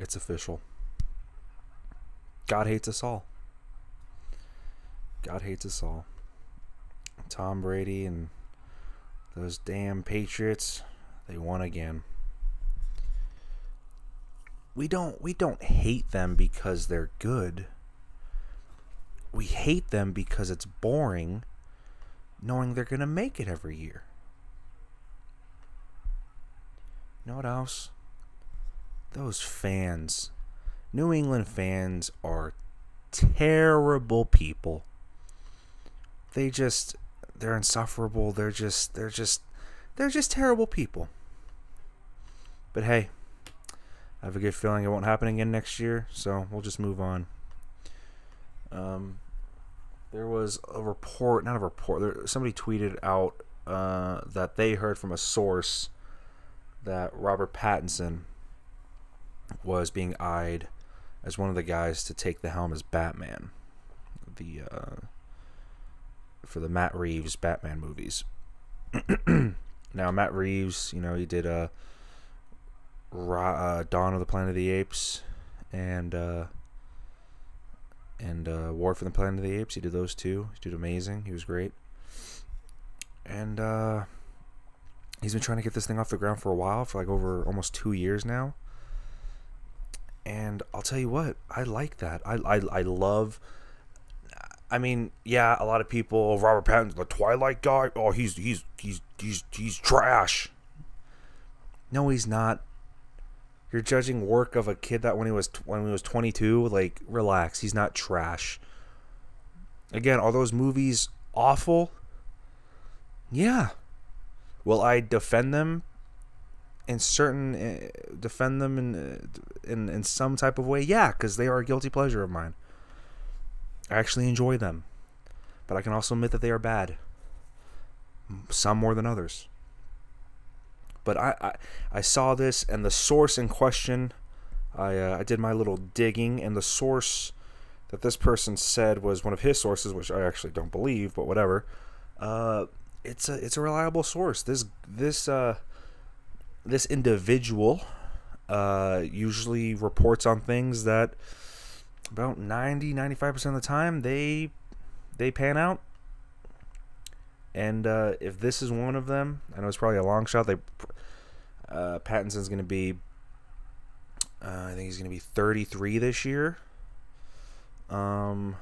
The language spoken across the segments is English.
It's official. God hates us all. God hates us all. Tom Brady and those damn Patriots, they won again. We don't hate them because they're good. We hate them because it's boring knowing they're going to make it every year. You know what else? Those fans. New England fans are terrible people. They're insufferable. They're just terrible people. But hey, I have a good feeling it won't happen again next year, so we'll just move on. There was a report, not a report, somebody tweeted out that they heard from a source that Robert Pattinson was being eyed as one of the guys to take the helm as Batman, for the Matt Reeves Batman movies. Now, Matt Reeves, he did Dawn of the Planet of the Apes and War for the Planet of the Apes. He did those two. He did amazing. He was great. And he's been trying to get this thing off the ground for a while, for like over almost 2 years now. And I'll tell you what, I like that. I love. I mean, yeah, a lot of people, Robert Pattinson, the Twilight guy. Oh, he's trash. No, he's not. You're judging work of a kid that when he was 22. Like, relax. He's not trash. Again, are those movies awful? Yeah. Will I defend them in some type of way? Yeah, because they are a guilty pleasure of mine. I actually enjoy them, but I can also admit that they are bad. Some more than others. But I saw this, and the source in question, I did my little digging, and the source that this person said was one of his sources, which I actually don't believe, but whatever. It's a reliable source. This individual usually reports on things that about 90-95% of the time they pan out. And if this is one of them, I know it's probably a long shot. Pattinson's going to be, I think he's going to be 33 this year. So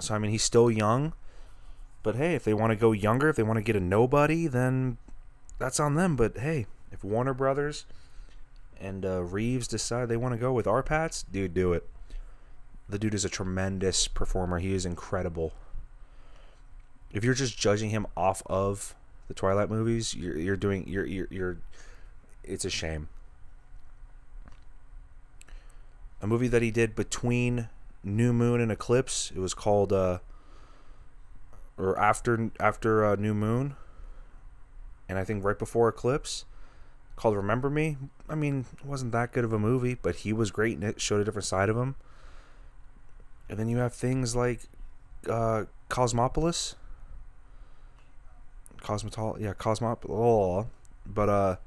I mean, he's still young. But hey, if they want to go younger, if they want to get a nobody, then that's on them. But hey, if Warner Brothers and Reeves decide they want to go with our Pats, dude, do it. The dude is a tremendous performer. He is incredible. If you're just judging him off of the Twilight movies, you're it's a shame. A movie that he did between New Moon and Eclipse, it was called or after New Moon, and I think right before Eclipse, called Remember Me. I mean, it wasn't that good of a movie, but he was great and it showed a different side of him. And then you have things like Cosmopolis. Cosmopolis. But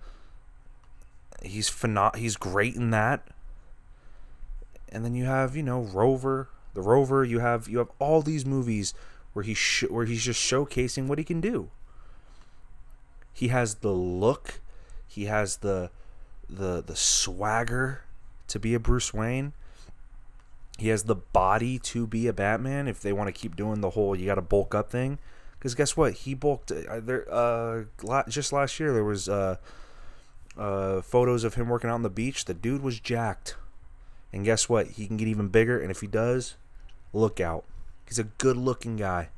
he's great in that. And then you have, Rover, the Rover. You have all these movies where he's just showcasing what he can do. He has the look, he has the swagger to be a Bruce Wayne. He has the body to be a Batman. If they want to keep doing the whole you got to bulk up thing, because guess what, he bulked there. Just last year there was photos of him working out on the beach. The dude was jacked, and guess what? He can get even bigger. And if he does, look out. He's a good-looking guy.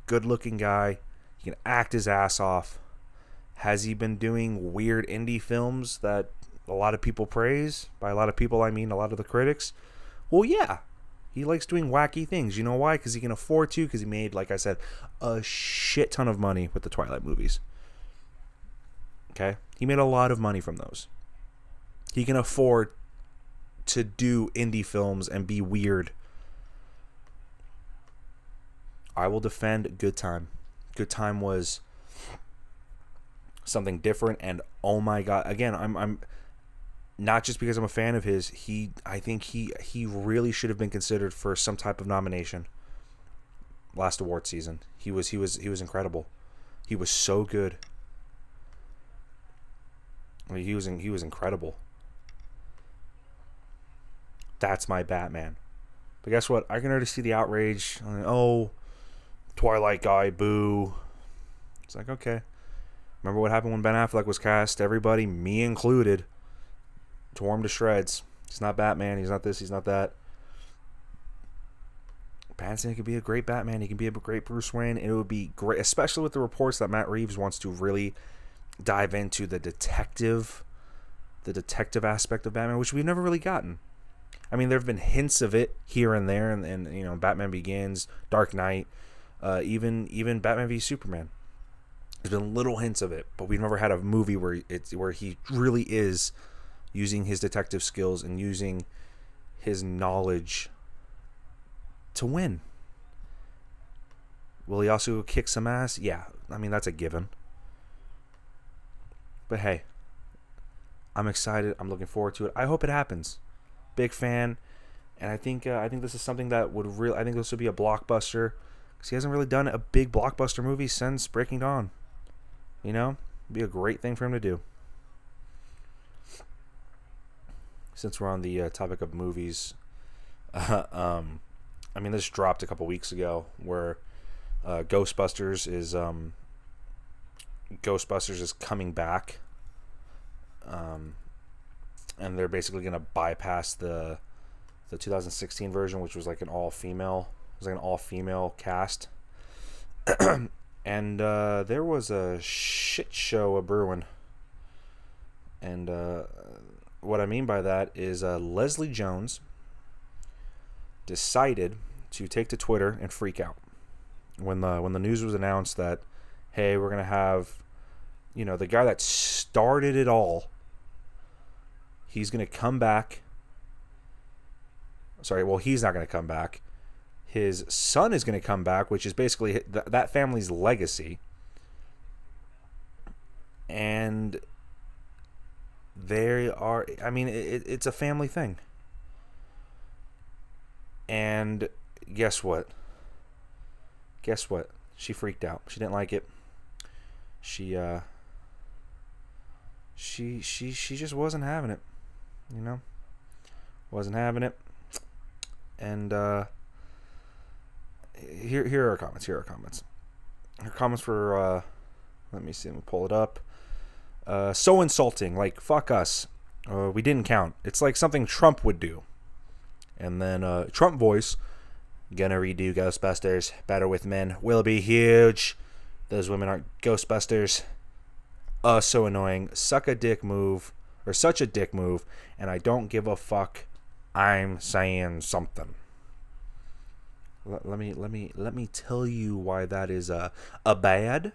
Good-looking guy. He can act his ass off. Has he been doing weird indie films that a lot of people praise? By a lot of people, I mean a lot of the critics. Well, yeah. He likes doing wacky things. You know why? Because he can afford to. Because he made, like I said, a shit ton of money with the Twilight movies. Okay? He made a lot of money from those. He can afford to do indie films and be weird. I will defend Good Time. Good Time was something different, and oh my god, again, I'm not just because I'm a fan of his. I think he really should have been considered for some type of nomination. Last award season, he was incredible. He was so good. I mean, he was incredible. That's my Batman. But guess what? I can already see the outrage. Like, oh, Twilight guy, boo. It's like, okay. Remember what happened when Ben Affleck was cast? Everybody, me included, tore him to shreds. He's not Batman. He's not this. He's not that. Pattinson could be a great Batman. He can be a great Bruce Wayne. And it would be great, especially with the reports that Matt Reeves wants to really dive into the detective aspect of Batman, which we've never really gotten. I mean, there have been hints of it here and there, and you know, Batman Begins, Dark Knight, even Batman v Superman. There's been little hints of it, but we've never had a movie where he really is using his detective skills and using his knowledge to win. Will he also kick some ass? Yeah, I mean, that's a given. But hey, I'm excited. I'm looking forward to it. I hope it happens. Big fan, and I think this is something that would really. I think this would be a blockbuster, because he hasn't really done a big blockbuster movie since Breaking Dawn. You know, it'd be a great thing for him to do. Since we're on the topic of movies, I mean, this dropped a couple weeks ago, where Ghostbusters is coming back. And they're basically going to bypass the 2016 version, which was like an all-female. It was like an all-female cast. And there was a shit show a brewing. And what I mean by that is Leslie Jones decided to take to Twitter and freak out when the news was announced that, hey, we're going to have, you know, the guy that started it all, he's going to come back. Sorry, well, he's not going to come back. His son is going to come back, which is basically that family's legacy. And they are, I mean, it's a family thing. And guess what? Guess what? She freaked out. She didn't like it. She just wasn't having it. You know? Wasn't having it. And here are her comments. Here are her comments. Her comments were, let me see, let me pull it up. So insulting, like, fuck us. We didn't count. It's like something Trump would do. And then Trump voice, gonna redo Ghostbusters, better with men, will be huge. Those women aren't Ghostbusters. So annoying. Suck a dick move, or such a dick move, and I don't give a fuck. I'm saying something. Let me tell you why that is a bad.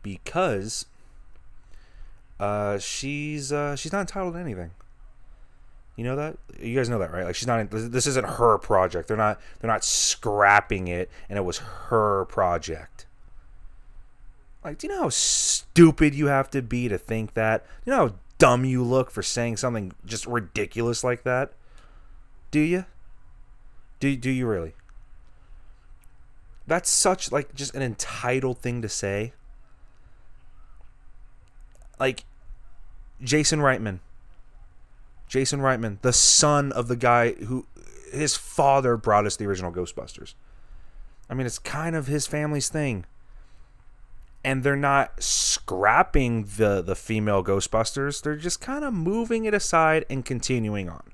Because she's not entitled to anything. You know that? You guys know that, right? Like, she's not. This isn't her project. They're not scrapping it, and it was her project. Like, do you know how stupid you have to be to think that? You know how dumb you look for saying something just ridiculous like that? Do you? Do you really? That's such, like, just an entitled thing to say. Like, Jason Reitman, the son of the guy who, his father brought us the original Ghostbusters. I mean, it's kind of his family's thing. And they're not scrapping the female Ghostbusters. They're just kind of moving it aside and continuing on.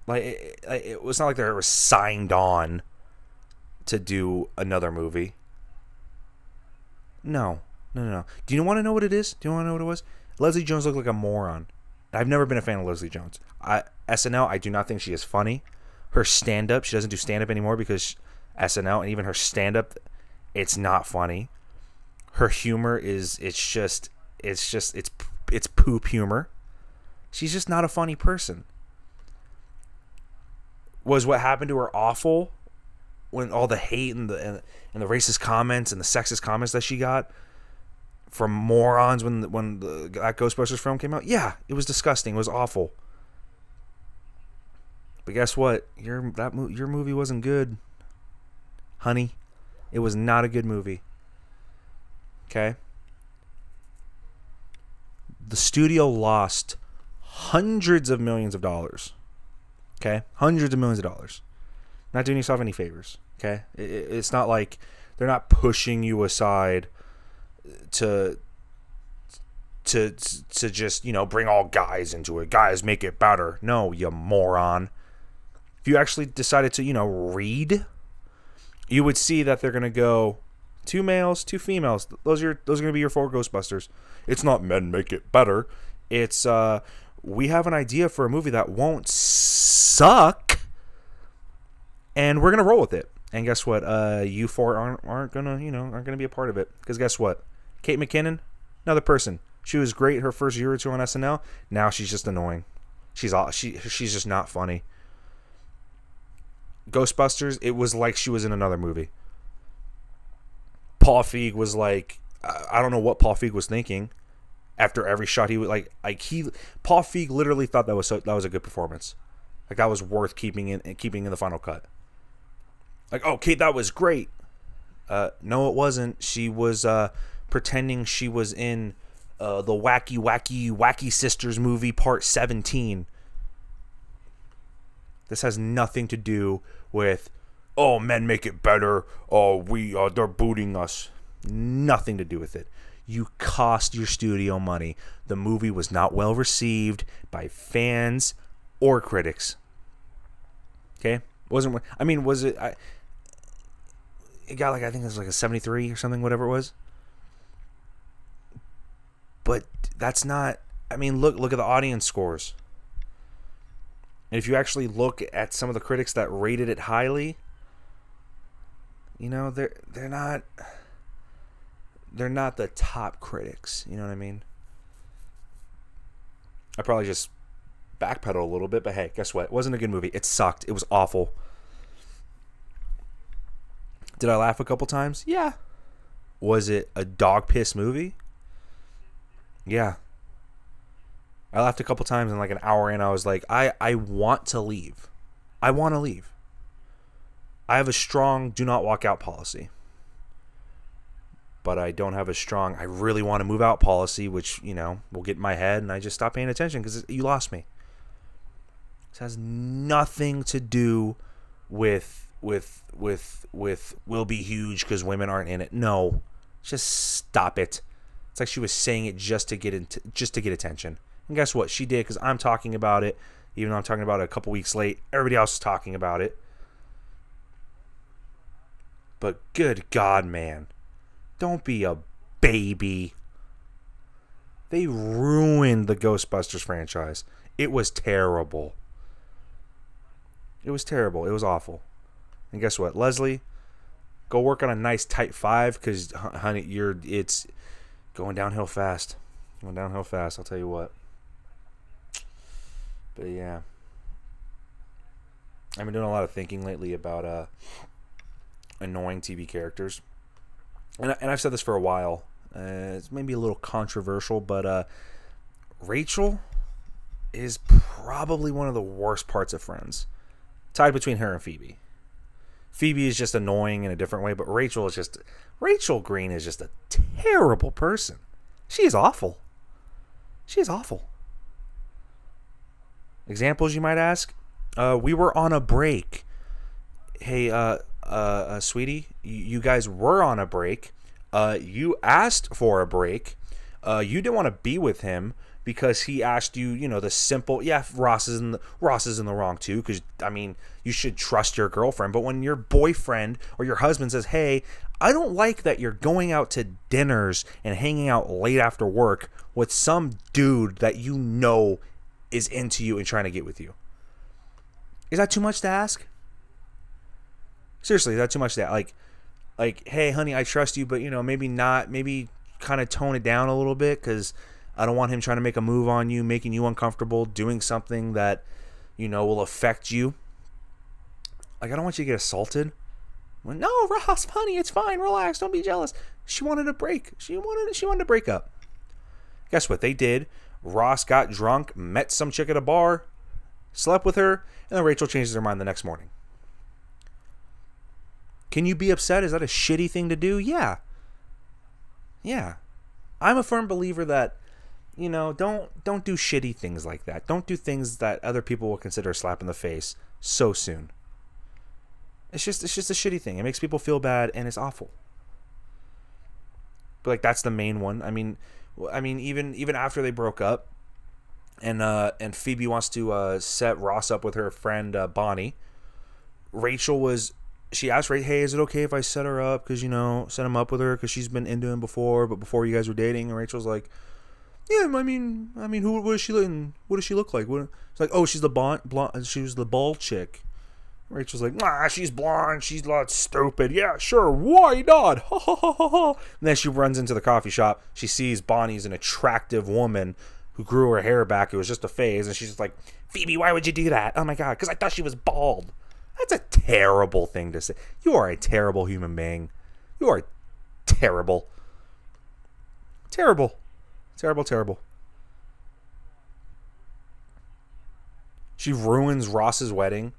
Like, it was not like they were signed on to do another movie. No. Do you want to know what it is? Do you want to know what it was? Leslie Jones looked like a moron. I've never been a fan of Leslie Jones. SNL, I do not think she is funny. Her stand-up, she doesn't do stand-up anymore because SNL, and even her stand-up, it's not funny. Her humor is, it's poop humor. She's just not a funny person. Was what happened to her awful? When all the hate and the racist comments and the sexist comments that she got from morons when that Ghostbusters film came out. Yeah, it was disgusting. It was awful. But guess what? Your movie wasn't good, honey. It was not a good movie. Okay? The studio lost hundreds of millions of dollars. Okay? Hundreds of millions of dollars. Not doing yourself any favors. Okay? It's not like they're not pushing you aside to just, you know, bring all guys into it. Guys, make it better. No, you moron. If you actually decided to, you know, read, you would see that they're going to go 2 males, 2 females. Those are going to be your 4 Ghostbusters. It's not men make it better. It's we have an idea for a movie that won't suck, and we're going to roll with it. And guess what? You 4 aren't gonna be a part of it. Because guess what? Kate McKinnon, another person. She was great her first year or 2 on SNL. Now she's just annoying. She's just not funny. Ghostbusters, it was like she was in another movie. Paul Feig was like, I don't know what Paul Feig was thinking. After every shot, he would Paul Feig literally thought that was a good performance. Like that was worth keeping in the final cut. Like, oh, Kate, that was great. No, it wasn't. She was pretending she was in the Wacky Sisters movie Part 17. This has nothing to do with, oh, men make it better. Oh, they're booting us. Nothing to do with it. You cost your studio money. The movie was not well received by fans or critics. Okay, was it? It got I think it was a 73 or something, whatever it was. But that's not. Look at the audience scores. And if you actually look at some of the critics that rated it highly, you know, they're not the top critics. You know what I mean? I probably just backpedal a little bit, but hey, guess what? It wasn't a good movie. It sucked. It was awful. Did I laugh a couple times? Yeah. Was it a dog piss movie? Yeah. I laughed a couple times, and an hour in, I was like, I want to leave. I want to leave. I have a strong do not walk out policy. But I don't have a strong I really want to move out policy, which, you know, will get in my head, and I just stop paying attention because you lost me. This has nothing to do with will be huge because women aren't in it. No. Just stop it. It's like she was saying it just to get attention. And guess what? She did, because I'm talking about it. Even though I'm talking about it a couple weeks late, everybody else is talking about it. But good God, man. Don't be a baby. They ruined the Ghostbusters franchise. It was terrible. It was terrible. It was awful. And guess what? Leslie, go work on a nice tight 5, because, honey, it's going downhill fast. Going downhill fast, I'll tell you what. But yeah, I've been doing a lot of thinking lately about annoying TV characters, and I've said this for a while. It's maybe a little controversial, but Rachel is probably one of the worst parts of Friends, tied between her and Phoebe. Phoebe is just annoying in a different way, but Rachel Green is just a terrible person. She is awful. She is awful. Examples, you might ask? We were on a break. Hey, sweetie, you guys were on a break. You asked for a break. You didn't want to be with him because he asked you, you know, the simple, yeah, Ross is in the wrong too, because, you should trust your girlfriend. But when your boyfriend or your husband says, hey, I don't like that you're going out to dinners and hanging out late after work with some dude that you know is into you and trying to get with you. Is that too much to ask? Seriously, is that too much to ask? Like, hey, honey, I trust you, but, you know, maybe not. Maybe kind of tone it down a little bit, because I don't want him trying to make a move on you, making you uncomfortable, doing something that, you know, will affect you. I don't want you to get assaulted. Well, no, Ross, honey, it's fine. Relax. Don't be jealous. She wanted a break. She wanted to break up. Guess what they did? Ross got drunk, met some chick at a bar, slept with her, and then Rachel changes her mind the next morning. Can you be upset? Is that a shitty thing to do? Yeah. Yeah. I'm a firm believer that, you know, don't do shitty things like that. Don't do things that other people will consider a slap in the face so soon. It's just a shitty thing. It makes people feel bad and it's awful. But like that's the main one. I mean even after they broke up and Phoebe wants to set Ross up with her friend Bonnie, she asked Ray, hey, is it okay if I set her up? Because, you know, set him up with her because she's been into him before, but before you guys were dating. And Rachel's like, yeah, I mean, what does she look like? It's like, oh, she's the blonde, she was the bald chick. Rachel's like, nah, she's blonde, she's not stupid. Yeah, sure, why not? Ha ha ha ha ha. And then she runs into the coffee shop. She sees Bonnie's an attractive woman who grew her hair back. It was just a phase, and she's just like, Phoebe, why would you do that? Oh my god, because I thought she was bald. That's a terrible thing to say. You are a terrible human being. You are terrible. Terrible. Terrible, terrible. She ruins Ross's wedding.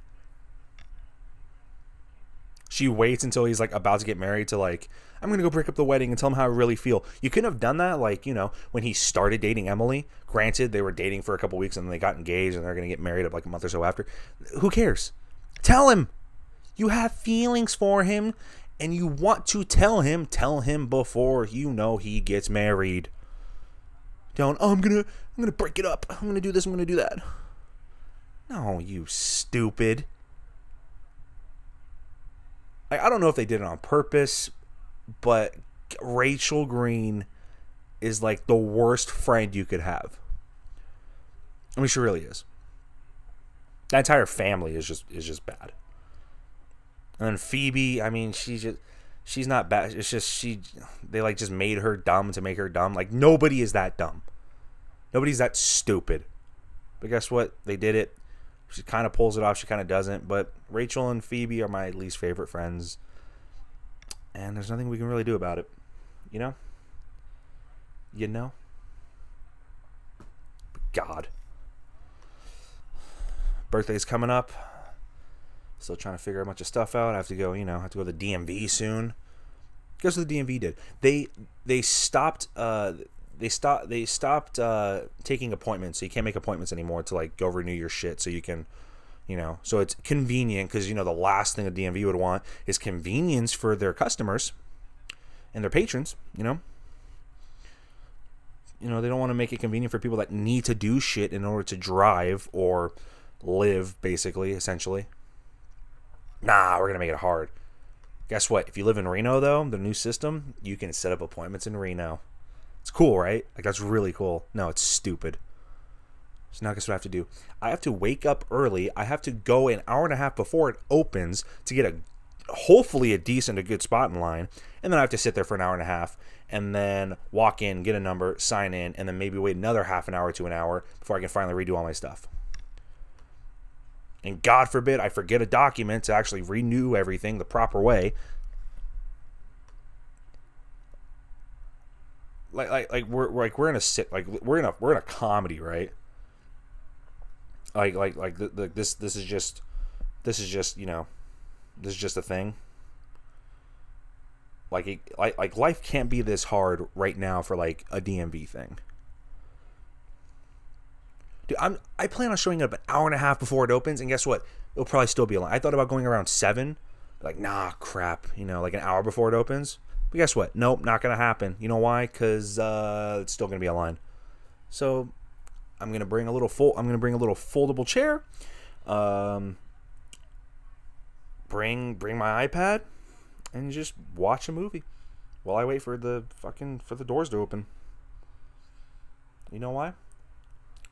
She waits until he's like about to get married to like, I'm going to go break up the wedding and tell him how I really feel. You couldn't have done that like, you know, when he started dating Emily. Granted, they were dating for a couple weeks and then they got engaged and they're going to get married like a month or so after. Who cares? Tell him you have feelings for him and you want to tell him before you know he gets married. Don't, oh, I'm gonna break it up. I'm gonna do this, I'm gonna do that. No, you stupid. I don't know if they did it on purpose, but Rachel Green is like the worst friend you could have. I mean, she really is. That entire family is just bad. And then Phoebe, I mean, she's not bad. It's just they like just made her dumb to make her dumb. Like nobody is that dumb. Nobody's that stupid. But guess what? They did it. She kind of pulls it off. She kind of doesn't. But Rachel and Phoebe are my least favorite friends. And there's nothing we can really do about it. You know? You know? God. Birthday's coming up. Still trying to figure a bunch of stuff out. I have to go, you know, I have to go to the DMV soon. Guess what the DMV did? They stopped taking appointments, so you can't make appointments anymore to like go renew your shit, so you can, you know, so it's convenient because, you know, the last thing a DMV would want is convenience for their customers and their patrons. You know, they don't want to make it convenient for people that need to do shit in order to drive or live, basically, essentially. Nah, we're gonna make it hard. Guess what? If you live in Reno, though, the new system, you can set up appointments in Reno. It's cool, right? Like, that's really cool. No, it's stupid. So now guess what I have to do? I have to wake up early. I have to go an hour and a half before it opens to get hopefully a good spot in line. And then I have to sit there for an hour and a half and then walk in, get a number, sign in, and then maybe wait another half an hour to an hour before I can finally redo all my stuff. And God forbid I forget a document to actually renew everything the proper way. We're in a comedy, right? This is just you know, this is just a thing. Like life can't be this hard right now for like a DMV thing. Dude, I plan on showing up an hour and a half before it opens, and guess what? It'll probably still be a line. I thought about going around 7, like nah, crap, you know, like an hour before it opens. But guess what? Nope, not gonna happen. You know why? Because it's still gonna be a line. So I'm gonna bring a little foldable chair. Bring my iPad and just watch a movie while I wait for the doors to open. You know why?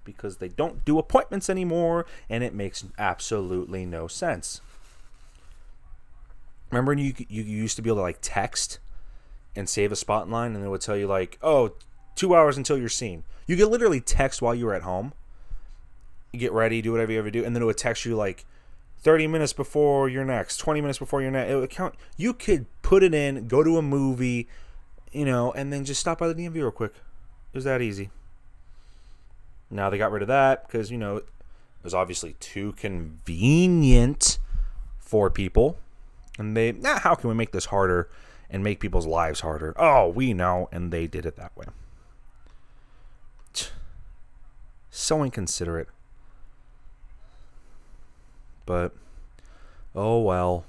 Because they don't do appointments anymore, and it makes absolutely no sense. Remember when you used to be able to like text and save a spot in line, and it would tell you like, oh, 2 hours until you're seen. You could literally text while you were at home. You get ready, do whatever you ever do, and then it would text you like, 30 minutes before your next, 20 minutes before your next. It would count. You could put it in, go to a movie, and then just stop by the DMV real quick. It was that easy. Now they got rid of that because, it was obviously too convenient for people. And how can we make this harder and make people's lives harder? Oh, we know. And they did it that way. So inconsiderate. But, oh well.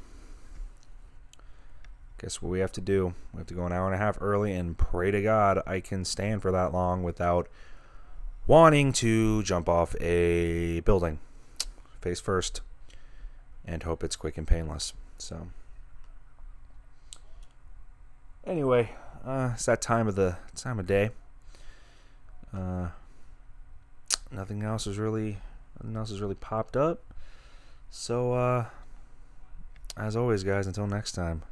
Guess what we have to do? We have to go an hour and a half early and pray to God I can stand for that long without wanting to jump off a building face first and hope it's quick and painless. So, anyway, it's that time of day. Nothing else has really popped up. So, as always, guys, until next time.